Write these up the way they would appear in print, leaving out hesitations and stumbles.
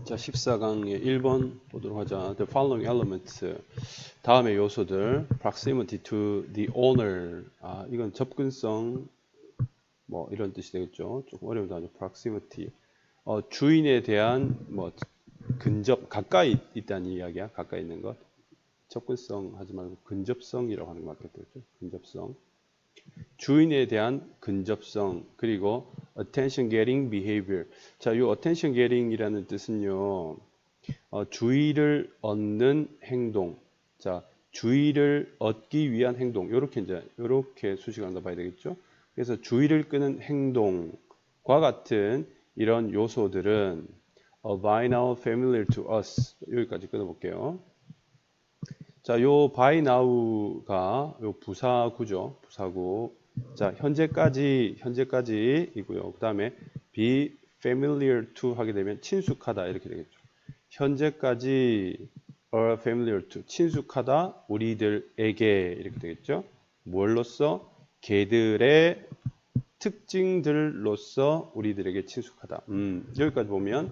자, 14강의 1번 보도록 하자. The following elements. 다음의 요소들. Proximity to the owner. 이건 접근성, 뭐, 이런 뜻이 되겠죠. 조금 어려운 단어. Proximity. 주인에 대한, 뭐, 근접, 가까이 있다는 이야기야. 가까이 있는 것. 접근성 하지 말고 근접성이라고 하는 게 맞겠죠. 근접성. 주인에 대한 근접성, 그리고 attention getting behavior. 자, 이 attention getting이라는 뜻은요, 주의를 얻는 행동. 자, 주의를 얻기 위한 행동. 요렇게 수식을 한다 봐야 되겠죠. 그래서 주의를 끄는 행동과 같은 이런 요소들은 by now familiar to us. 여기까지 끊어볼게요. 자, 요 by now가 요 부사구죠. 부사구. 자, 현재까지이고요. 그 다음에 be familiar to 하게 되면 친숙하다 이렇게 되겠죠. 현재까지 are familiar to 친숙하다 우리들에게 이렇게 되겠죠. 뭘로써? 개들의 특징들로서 우리들에게 친숙하다. 여기까지 보면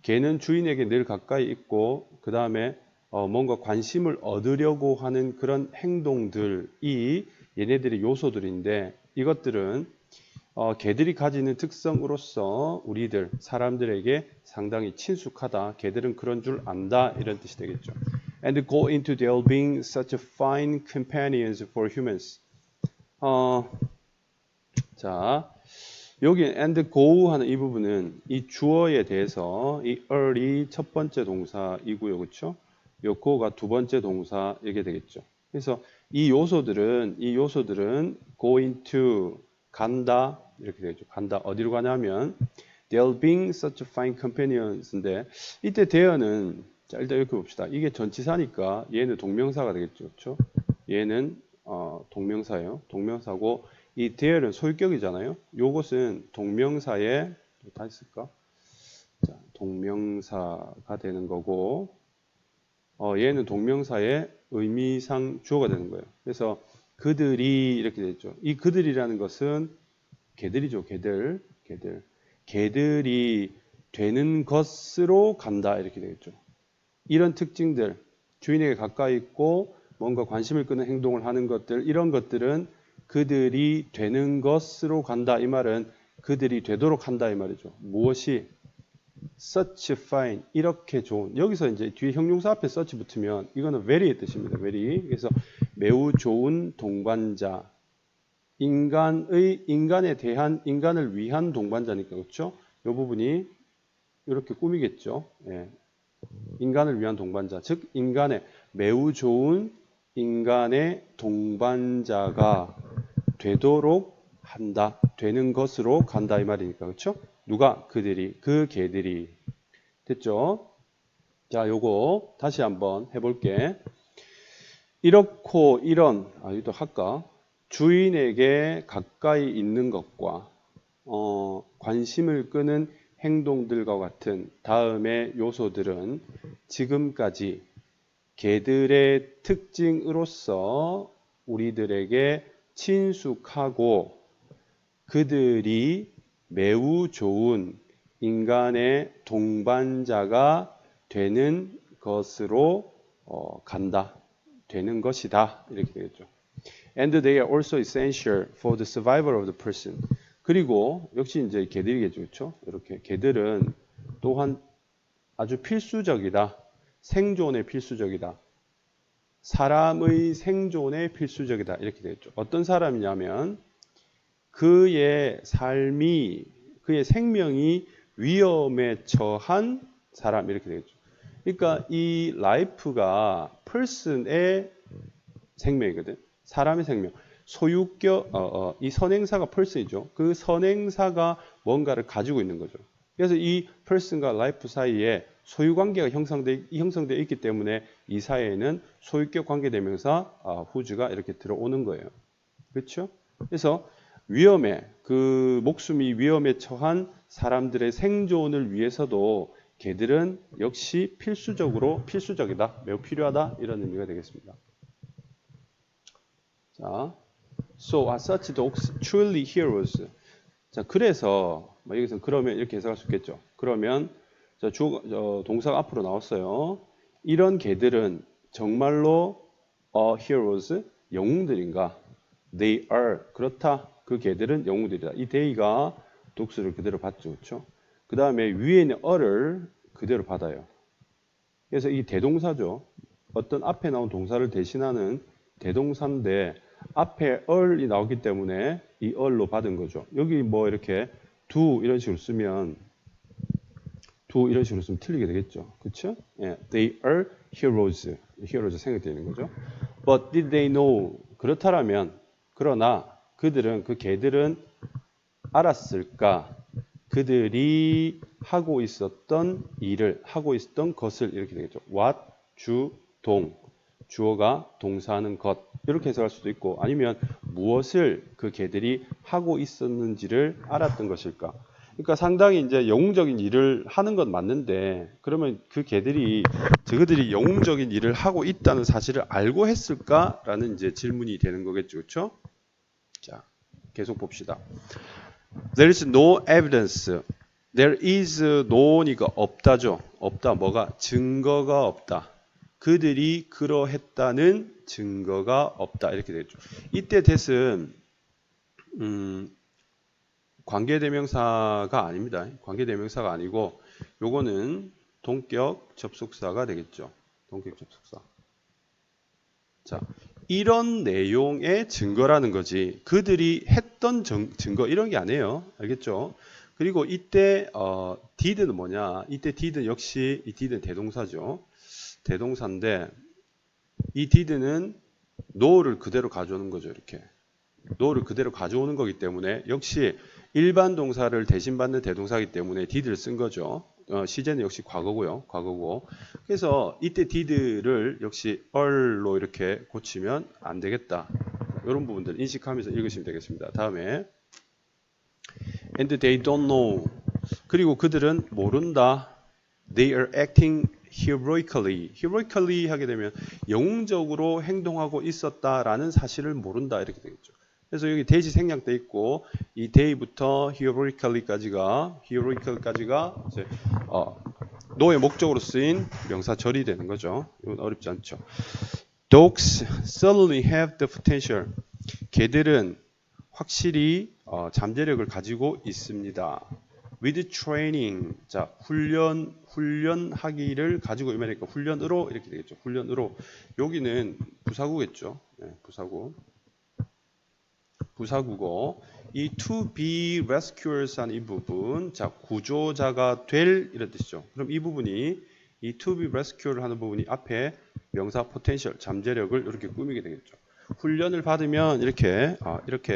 개는 주인에게 늘 가까이 있고 그 다음에 뭔가 관심을 얻으려고 하는 그런 행동들이 얘네들의 요소들인데 이것들은 개들이 가지는 특성으로서 우리들 사람들에게 상당히 친숙하다. 개들은 그런 줄 안다. 이런 뜻이 되겠죠. And go into their being such fine companions for humans. 자, 여기 and go 하는 이 부분은 이 주어에 대해서 이 early 첫 번째 동사이고요. 그렇죠? 요 go가 두 번째 동사 이게 되겠죠. 그래서 이 요소들은 go into 간다 이렇게 되죠. 간다 어디로 가냐면 they'll being such fine companions인데 이때 there는 자 일단 이렇게 봅시다. 이게 전치사니까 얘는 동명사가 되겠죠. 그렇죠? 얘는 동명사예요. 동명사고 이 there는 소유격이잖아요. 요것은 동명사에 다시 쓸까? 자, 동명사가 되는 거고 얘는 동명사의 의미상 주어가 되는 거예요. 그래서 그들이 이렇게 되죠. 이 그들이라는 것은 개들이죠. 개들이 되는 것으로 간다 이렇게 되겠죠. 이런 특징들, 주인에게 가까이 있고 뭔가 관심을 끄는 행동을 하는 것들, 이런 것들은 그들이 되는 것으로 간다. 이 말은 그들이 되도록 한다 이 말이죠. 무엇이? such fine 이렇게 좋은. 여기서 이제 뒤에 형용사 앞에 such 붙으면 이거는 very의 뜻입니다. very. 그래서 매우 좋은 동반자. 인간에 대한 인간을 위한 동반자니까 그렇죠? 이 부분이 이렇게 꾸미겠죠. 예. 인간을 위한 동반자. 즉 인간의 매우 좋은 인간의 동반자가 되도록 한다. 되는 것으로 간다 이 말이니까 그렇죠? 누가? 그들이, 그 개들이. 됐죠? 자, 요거 다시 한번 해볼게. 이렇고 이런, 이것도 할까? 주인에게 가까이 있는 것과 관심을 끄는 행동들과 같은 다음의 요소들은 지금까지 개들의 특징으로서 우리들에게 친숙하고 그들이 매우 좋은 인간의 동반자가 되는 것으로 간다. 되는 것이다. 이렇게 되겠죠. And they are also essential for the survival of the person. 그리고 역시 이제 개들이겠죠. 그렇죠? 이렇게 개들은 또한 아주 필수적이다. 생존에 필수적이다. 사람의 생존에 필수적이다. 이렇게 되겠죠. 어떤 사람이냐면 그의 삶이, 그의 생명이 위험에 처한 사람 이렇게 되겠죠. 그러니까 이 life가 person의 생명이거든. 사람의 생명. 소유격, 이 선행사가 person이죠. 그 선행사가 뭔가를 가지고 있는 거죠. 그래서 이 person과 life 사이에 소유관계가 형성되어 있기 때문에 이 사이에는 소유격 관계대명사 whose가 이렇게 들어오는 거예요. 그렇죠? 그래서 위험에, 그 목숨이 위험에 처한 사람들의 생존을 위해서도 개들은 역시 필수적이다, 매우 필요하다 이런 의미가 되겠습니다. 자, so are such dogs truly heroes? 자, 그래서 여기서 그러면 이렇게 해석할 수 있겠죠. 그러면 자, 동사가 앞으로 나왔어요. 이런 개들은 정말로 heroes, 영웅들인가? They are. 그렇다. 그 개들은 영웅들이다. 이 they가 독수를 그대로 받죠. 그렇죠? 그 다음에 위에 있는 a를 그대로 받아요. 그래서 이 대동사죠. 어떤 앞에 나온 동사를 대신하는 대동사인데 앞에 ear이 나오기 때문에 이 ear로 받은 거죠. 여기 뭐 이렇게 do 이런 식으로 쓰면 틀리게 되겠죠. 그렇죠? 예, they are heroes. heroes 생각되는 거죠. But did they know? 그렇다라면 그러나 그들은 그 개들은 알았을까? 그들이 하고 있었던 일을 하고 있었던 것을 이렇게 되겠죠. what 주 동 주어가 동사하는 것 이렇게 해석할 수도 있고 아니면 무엇을 그 개들이 하고 있었는지를 알았던 것일까? 그러니까 상당히 이제 영웅적인 일을 하는 건 맞는데 그러면 그 개들이 저들이 영웅적인 일을 하고 있다는 사실을 알고 했을까라는 이제 질문이 되는 거겠죠, 그렇죠? 자, 계속 봅시다. There is no evidence. There is no니까 없다죠. 없다. 뭐가? 증거가 없다. 그들이 그러했다는 증거가 없다. 이렇게 되겠죠. 이때 that은 관계대명사가 아닙니다. 관계대명사가 아니고 요거는 동격 접속사가 되겠죠. 동격 접속사. 자, 이런 내용의 증거라는 거지. 그들이 했던 증거 이런 게 아니에요. 알겠죠? 그리고 이때 did는 뭐냐? 이때 did 역시 이 did는 대동사죠. 대동사인데 이 did는 know를 그대로 가져오는 거죠. 이렇게. know를 그대로 가져오는 거기 때문에 역시 일반 동사를 대신받는 대동사이기 때문에 did를 쓴 거죠. 시제는 역시 과거고요. 과거고. 그래서 이때 did를 역시 ear로 이렇게 고치면 안 되겠다. 이런 부분들 인식하면서 읽으시면 되겠습니다. 다음에 and they don't know. 그리고 그들은 모른다. They are acting heroically. heroically 하게 되면 영웅적으로 행동하고 있었다라는 사실을 모른다. 이렇게 되겠죠. 그래서 여기 대시 생략돼 있고 이 day부터 heroically까지가 이제 no의 목적으로 쓰인 명사절이 되는 거죠. 이건 어렵지 않죠. Dogs certainly have the potential. 개들은 확실히 잠재력을 가지고 있습니다. With training, 자 훈련하기를 가지고 이면이니까 훈련으로 이렇게 되겠죠. 훈련으로 여기는 부사구겠죠. 네, 부사구고 이 to be rescuers 한 이 부분, 자 구조자가 될 이런 뜻이죠. 그럼 이 부분이 이 to be rescuer 하는 부분이 앞에 명사 potential 잠재력을 이렇게 꾸미게 되겠죠. 훈련을 받으면 이렇게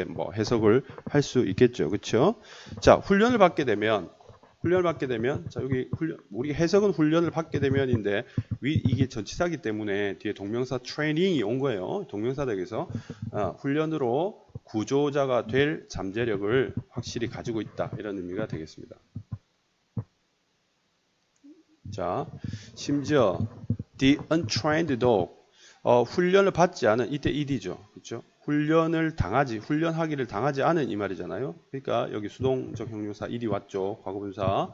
뭐 해석을 할 수 있겠죠, 그렇죠? 자 훈련을 받게 되면 자 여기 우리 해석은 훈련을 받게 되면인데 이게 전치사기 때문에 뒤에 동명사 training이 온 거예요. 동명사덕에서 훈련으로 구조자가 될 잠재력을 확실히 가지고 있다 이런 의미가 되겠습니다. 자 심지어 the untrained dog 훈련을 받지 않은 이때 ed죠, 그렇죠? 훈련하기를 당하지 않은 이 말이잖아요. 그러니까 여기 수동적 형용사 ed 왔죠. 과거분사.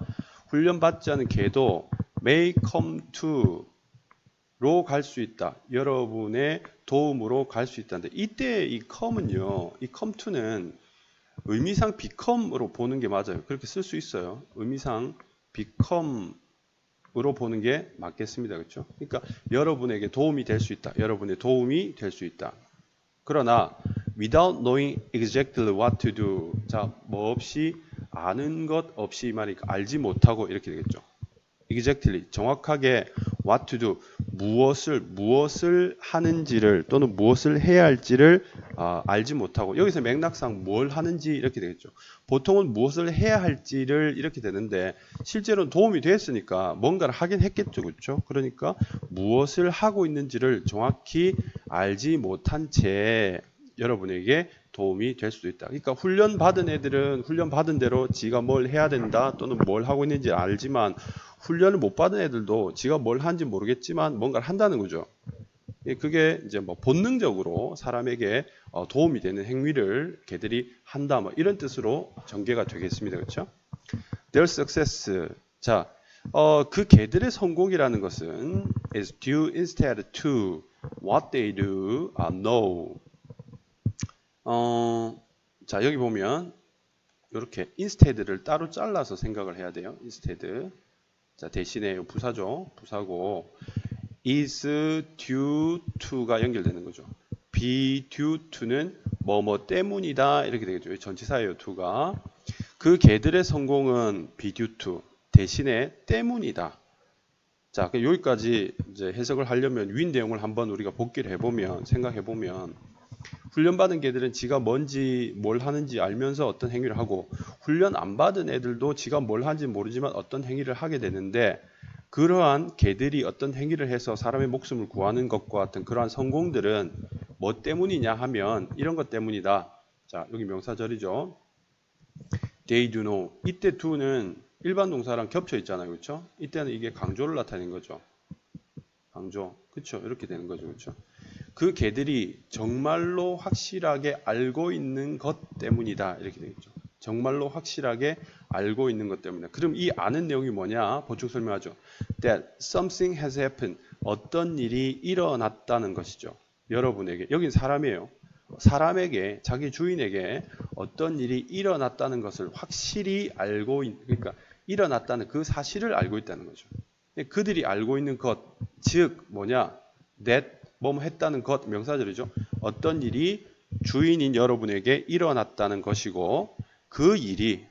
훈련받지 않은 개도 may come to로 갈 수 있다. 여러분의 도움으로 갈 수 있다는데 이때 이 come은요. 이 come to는 의미상 become으로 보는 게 맞아요. 그렇게 쓸 수 있어요. 의미상 become으로 보는 게 맞겠습니다. 그렇죠? 그러니까 여러분에게 도움이 될 수 있다. 여러분의 도움이 될 수 있다. 그러나 without knowing exactly what to do. 자, 뭐 없이 아는 것 없이 이 말이니까 알지 못하고 이렇게 되겠죠. exactly 정확하게 what to do 무엇을 하는지를 또는 무엇을 해야 할지를 알지 못하고 여기서 맥락상 뭘 하는지 이렇게 되겠죠. 보통은 무엇을 해야 할지를 이렇게 되는데 실제로는 도움이 됐으니까 뭔가를 하긴 했겠죠, 그렇죠? 그러니까 무엇을 하고 있는지를 정확히 알지 못한 채 여러분에게 도움이 될 수도 있다. 그러니까 훈련 받은 애들은 훈련 받은 대로 지가 뭘 해야 된다 또는 뭘 하고 있는지 알지만 훈련을 못 받은 애들도 지가 뭘 하는지 모르겠지만 뭔가를 한다는 거죠. 그게 이제 뭐 본능적으로 사람에게 도움이 되는 행위를 걔들이 한다 뭐 이런 뜻으로 전개가 되겠습니다. 그렇죠? Their success. 자, 그 개들의 성공이라는 것은 is due instead to what they do know. 자, 여기 보면 이렇게 instead를 따로 잘라서 생각을 해야 돼요. instead. 자, 대신에 부사죠. 부사고 is due to가 연결되는 거죠. be due to는 뭐뭐 때문이다 이렇게 되겠죠. 전치사예요. to가. 그 개들의 성공은 be due to 대신에 때문이다. 자, 여기까지 이제 해석을 하려면 윈 내용을 한번 우리가 복기를 해보면 생각해보면 훈련받은 개들은 지가 뭔지 뭘 하는지 알면서 어떤 행위를 하고 훈련 안 받은 애들도 지가 뭘 하는지 모르지만 어떤 행위를 하게 되는데 그러한 개들이 어떤 행위를 해서 사람의 목숨을 구하는 것과 같은 그러한 성공들은 뭐 때문이냐 하면 이런 것 때문이다. 자, 여기 명사절이죠. They do know. 이때 do는 일반 동사랑 겹쳐 있잖아요. 그렇죠? 이때는 이게 강조를 나타내는 거죠. 강조. 그렇죠? 이렇게 되는 거죠. 그렇죠? 그 개들이 정말로 확실하게 알고 있는 것 때문이다. 이렇게 되겠죠. 정말로 확실하게 알고 있는 것 때문이다. 그럼 이 아는 내용이 뭐냐? 보충 설명하죠. That something has happened. 어떤 일이 일어났다는 것이죠. 여러분에게. 여긴 사람이에요. 사람에게, 자기 주인에게 어떤 일이 일어났다는 것을 확실히 알고 그러니까 일어났다는 그 사실을 알고 있다는 거죠. 그들이 알고 있는 것, 즉 뭐냐? that 뭐뭐 했다는 것 명사절이죠. 어떤 일이 주인인 여러분에게 일어났다는 것이고 그 일이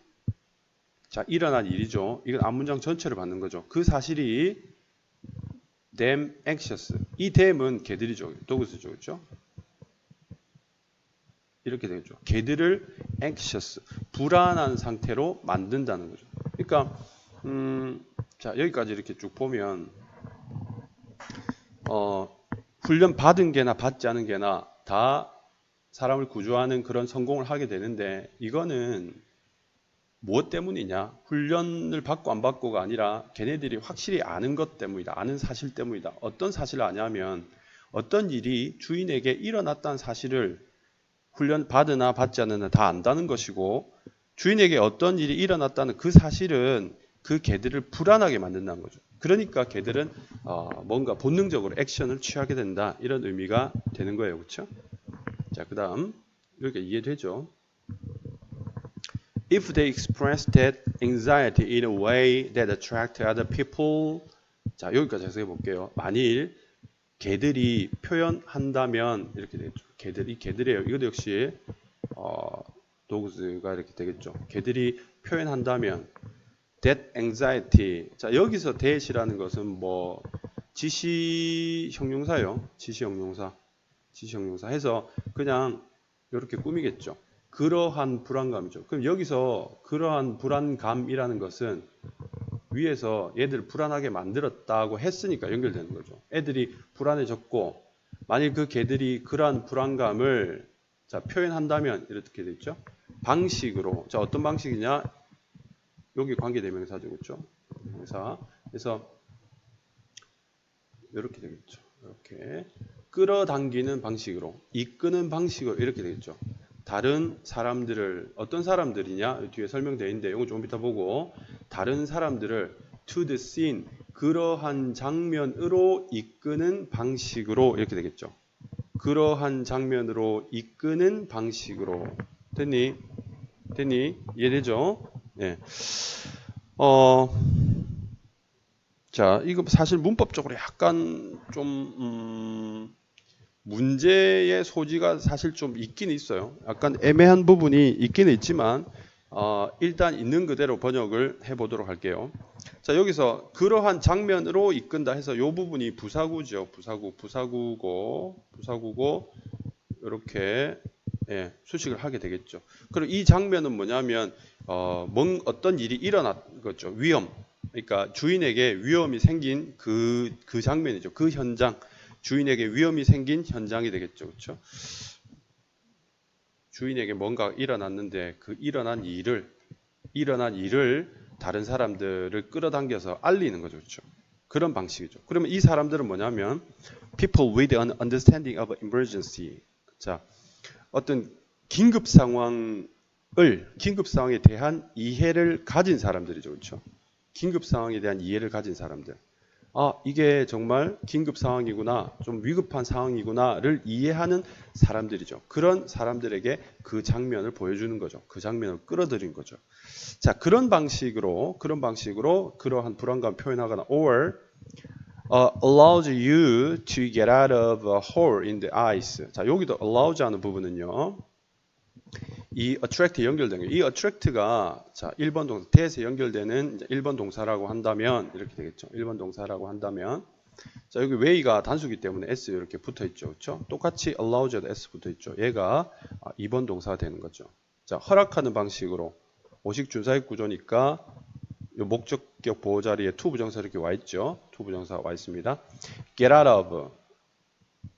자 일어난 일이죠. 이건 앞문장 전체를 받는 거죠. 그 사실이 them anxious. 이 them은 개들이죠. 도그스죠. 그렇죠? 이렇게 되겠죠. 개들을 anxious, 불안한 상태로 만든다는 거죠. 그러니까 자 여기까지 이렇게 쭉 보면 훈련 받은 개나 받지 않은 개나 다 사람을 구조하는 그런 성공을 하게 되는데 이거는 무엇 때문이냐? 훈련을 받고 안 받고가 아니라 걔네들이 확실히 아는 것 때문이다. 아는 사실 때문이다. 어떤 사실을 아냐면 어떤 일이 주인에게 일어났다는 사실을 훈련 받으나 받지 않으나 다 안다는 것이고 주인에게 어떤 일이 일어났다는 그 사실은 그 개들을 불안하게 만든다는 거죠. 그러니까 개들은 뭔가 본능적으로 액션을 취하게 된다. 이런 의미가 되는 거예요. 그렇죠? 자, 그 다음 이렇게 이해되죠? If they express that anxiety in a way that attracts other people. 자, 여기까지 해석해 볼게요. 만일 개들이 표현한다면 이렇게 되겠죠. 개들이에요. 이것도 역시 도그스가 이렇게 되겠죠. 개들이 표현한다면 that anxiety. 자, 여기서 that이라는 것은 뭐 지시 형용사요. 지시 형용사 해서 그냥 이렇게 꾸미겠죠. 그러한 불안감이죠. 그럼 여기서 그러한 불안감이라는 것은 위에서 얘들 불안하게 만들었다고 했으니까 연결되는 거죠. 애들이 불안해졌고 만일 그 개들이 그러한 불안감을 자, 표현한다면 이렇게 되죠. 방식으로. 자, 어떤 방식이냐? 여기 관계대명사죠. 그렇죠? 명사. 그래서 이렇게 되겠죠. 이렇게 끌어당기는 방식으로, 이끄는 방식으로 이렇게 되겠죠. 다른 사람들을 어떤 사람들이냐 뒤에 설명되어 있는데 이거 조금 이따 보고 다른 사람들을 to the scene 그러한 장면으로 이끄는 방식으로 이렇게 되겠죠. 그러한 장면으로 이끄는 방식으로 됐니? 이해되죠? 네. 자, 이거 사실 문법적으로 약간 좀 문제의 소지가 사실 좀 있긴 있어요. 약간 애매한 부분이 있긴 있지만 일단 있는 그대로 번역을 해보도록 할게요. 자, 여기서 그러한 장면으로 이끈다 해서 이 부분이 부사구죠. 부사구고 이렇게 수식을 하게 되겠죠. 그리고 이 장면은 뭐냐면 어떤 일이 일어난 거죠. 위험. 그러니까 주인에게 위험이 생긴 그 장면이죠. 그 현장. 주인에게 위험이 생긴 현장이 되겠죠. 그렇죠? 주인에게 뭔가 일어났는데 그 일어난 일을 다른 사람들을 끌어당겨서 알리는 거죠. 그렇죠? 그런 방식이죠. 그러면 이 사람들은 뭐냐면 people with an understanding of emergency. 자, 어떤 긴급 상황에 대한 이해를 가진 사람들이죠. 그렇죠? 긴급 상황에 대한 이해를 가진 사람들. 아, 이게 정말 긴급 상황이구나, 좀 위급한 상황이구나를 이해하는 사람들이죠. 그런 사람들에게 그 장면을 보여주는 거죠. 그 장면을 끌어들인 거죠. 자, 그런 방식으로 그러한 불안감 표현하거나 or allows you to get out of a hole in the ice. 자, 여기도 allows 하는 부분은요. 이 attract 연결된 거예요. 이 attract가 자, 1번 동사 that에 연결되는 1번 동사라고 한다면 이렇게 되겠죠. 1번 동사라고 한다면 자, 여기 way가 단수기 때문에 s 이렇게 붙어 있죠. 그렇죠? 똑같이 allows에도 s 붙어 있죠. 얘가 2번 동사가 되는 거죠. 자, 허락하는 방식으로 오식 준사역 구조니까 이 목적격 보호 자리에 to 부정사 이렇게 와 있죠. to 부정사 와 있습니다. get out of.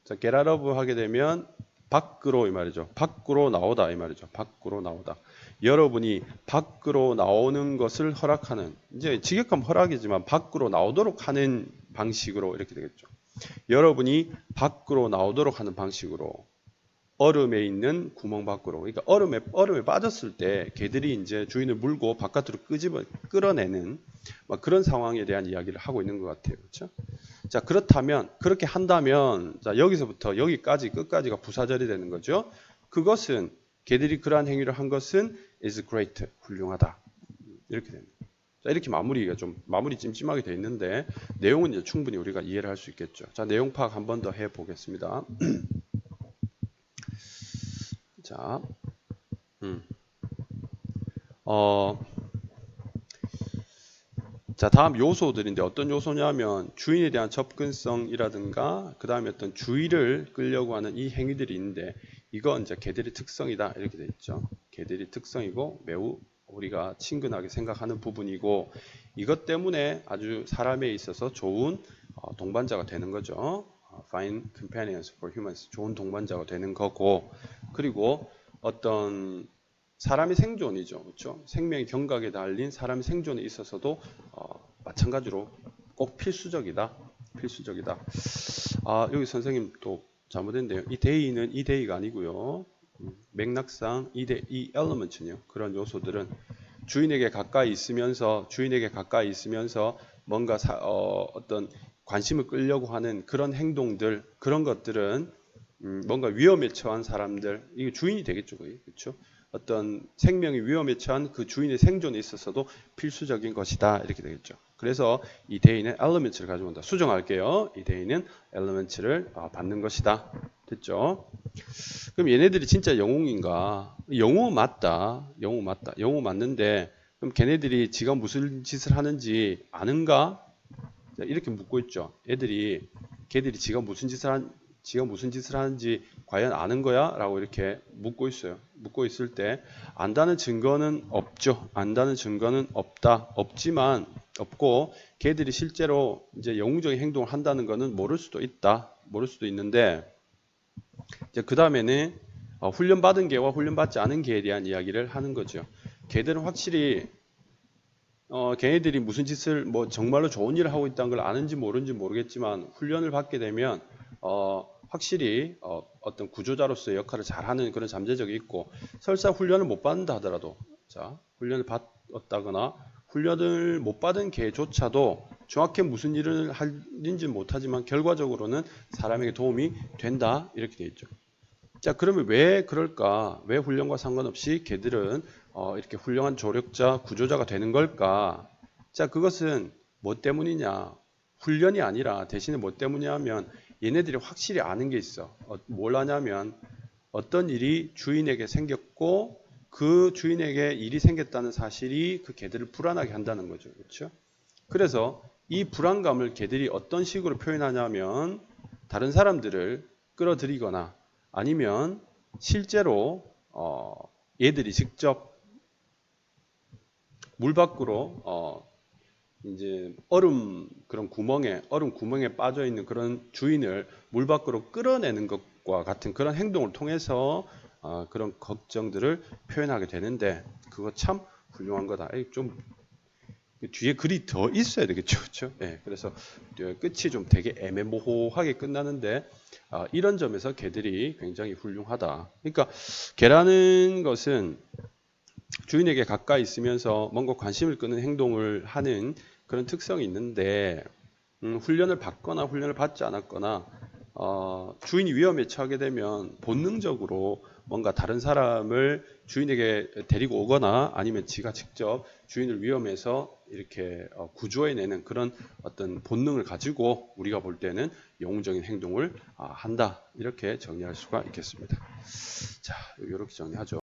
자, get out of 하게 되면 밖으로 이 말이죠. 밖으로 나오다 이 말이죠. 밖으로 나오다. 여러분이 밖으로 나오는 것을 허락하는, 이제 직역하면 허락이지만 밖으로 나오도록 하는 방식으로 이렇게 되겠죠. 여러분이 밖으로 나오도록 하는 방식으로 얼음에 있는 구멍 밖으로. 그러니까 얼음에 빠졌을 때 개들이 이제 주인을 물고 바깥으로 끌어내는 그런 상황에 대한 이야기를 하고 있는 것 같아요. 그렇죠? 자, 그렇다면 그렇게 한다면 자, 여기서부터 여기까지 끝까지가 부사절이 되는 거죠. 그것은 개들이 그러한 행위를 한 것은 is great, 훌륭하다. 이렇게 됩니다. 자, 이렇게 마무리 찜찜하게 되어 있는데 내용은 이제 충분히 우리가 이해를 할 수 있겠죠. 자, 내용 파악 한 번 더 해 보겠습니다. 자, 자, 다음 요소들인데 어떤 요소냐면 주인에 대한 접근성이라든가 그 다음에 어떤 주의를 끌려고 하는 이 행위들이 있는데 이건 이제 개들의 특성이다 이렇게 돼 있죠. 개들의 특성이고 매우 우리가 친근하게 생각하는 부분이고 이것 때문에 아주 사람에 있어서 좋은 동반자가 되는 거죠. Fine companions for humans. 좋은 동반자가 되는 거고 그리고 어떤 사람의 생존이죠. 그렇죠? 생명의 경각에 달린 사람의 생존에 있어서도 마찬가지로 꼭 필수적이다. 필수적이다. 아, 여기 선생님 또 잘못했네요. 이 데이는 이 데이가 아니고요. 맥락상 이 element은요. 그런 요소들은 주인에게 가까이 있으면서 뭔가 어떤 관심을 끌려고 하는 그런 행동들, 그런 것들은 뭔가 위험에 처한 사람들, 이게 주인이 되겠죠, 거의. 그렇죠? 어떤 생명이 위험에 처한 그 주인의 생존에 있어서도 필수적인 것이다. 이렇게 되겠죠. 그래서 이 데이는 elements를 가져온다. 수정할게요. 이 데이는 elements를 받는 것이다. 됐죠? 그럼 얘네들이 진짜 영웅인가? 영웅은 맞다. 영웅 맞다. 영웅 맞는데 그럼 걔네들이 지가 무슨 짓을 하는지 아는가? 이렇게 묻고 있죠. 걔들이 지가 무슨 짓을 하는지 과연 아는 거야? 라고 이렇게 묻고 있어요. 묻고 있을 때 안다는 증거는 없죠. 안다는 증거는 없고 걔들이 실제로 이제 영웅적인 행동을 한다는 거는 모를 수도 있다. 모를 수도 있는데 이제 그 다음에는 훈련받은 개와 훈련받지 않은 개에 대한 이야기를 하는 거죠. 개들은 확실히 걔네들이 무슨 짓을 정말로 좋은 일을 하고 있다는 걸 아는지 모르는지 모르겠지만 훈련을 받게 되면 확실히 어떤 구조자로서의 역할을 잘하는 그런 잠재력이 있고 설사 훈련을 못 받는다 하더라도 자 훈련을 받았다거나 훈련을 못 받은 개조차도 정확히 무슨 일을 하는지 못하지만 결과적으로는 사람에게 도움이 된다 이렇게 되어 있죠. 자 그러면 왜 그럴까? 왜 훈련과 상관없이 개들은 이렇게 훌륭한 조력자, 구조자가 되는 걸까? 자 그것은 뭐 때문이냐? 훈련이 아니라 대신에 뭐 때문이냐면 얘네들이 확실히 아는 게 있어. 뭘 아냐면 어떤 일이 주인에게 생겼고 그 주인에게 일이 생겼다는 사실이 그 개들을 불안하게 한다는 거죠. 그렇죠? 그래서 이 불안감을 개들이 어떤 식으로 표현하냐면 다른 사람들을 끌어들이거나 아니면 실제로 얘들이 직접 물 밖으로 이제 얼음 구멍에 빠져 있는 그런 주인을 물 밖으로 끌어내는 것과 같은 그런 행동을 통해서 그런 걱정들을 표현하게 되는데 그거 참 훌륭한 거다. 좀 뒤에 글이 더 있어야 되겠죠, 그렇죠? 네, 그래서 끝이 좀 되게 애매모호하게 끝나는데 이런 점에서 개들이 굉장히 훌륭하다. 그러니까 개라는 것은 주인에게 가까이 있으면서 뭔가 관심을 끄는 행동을 하는 그런 특성이 있는데 훈련을 받거나 훈련을 받지 않았거나 주인이 위험에 처하게 되면 본능적으로 뭔가 다른 사람을 주인에게 데리고 오거나 아니면 지가 직접 주인을 위험에서 이렇게 구조해내는 그런 어떤 본능을 가지고 우리가 볼 때는 영웅적인 행동을 한다. 이렇게 정리할 수가 있겠습니다. 자, 이렇게 정리하죠.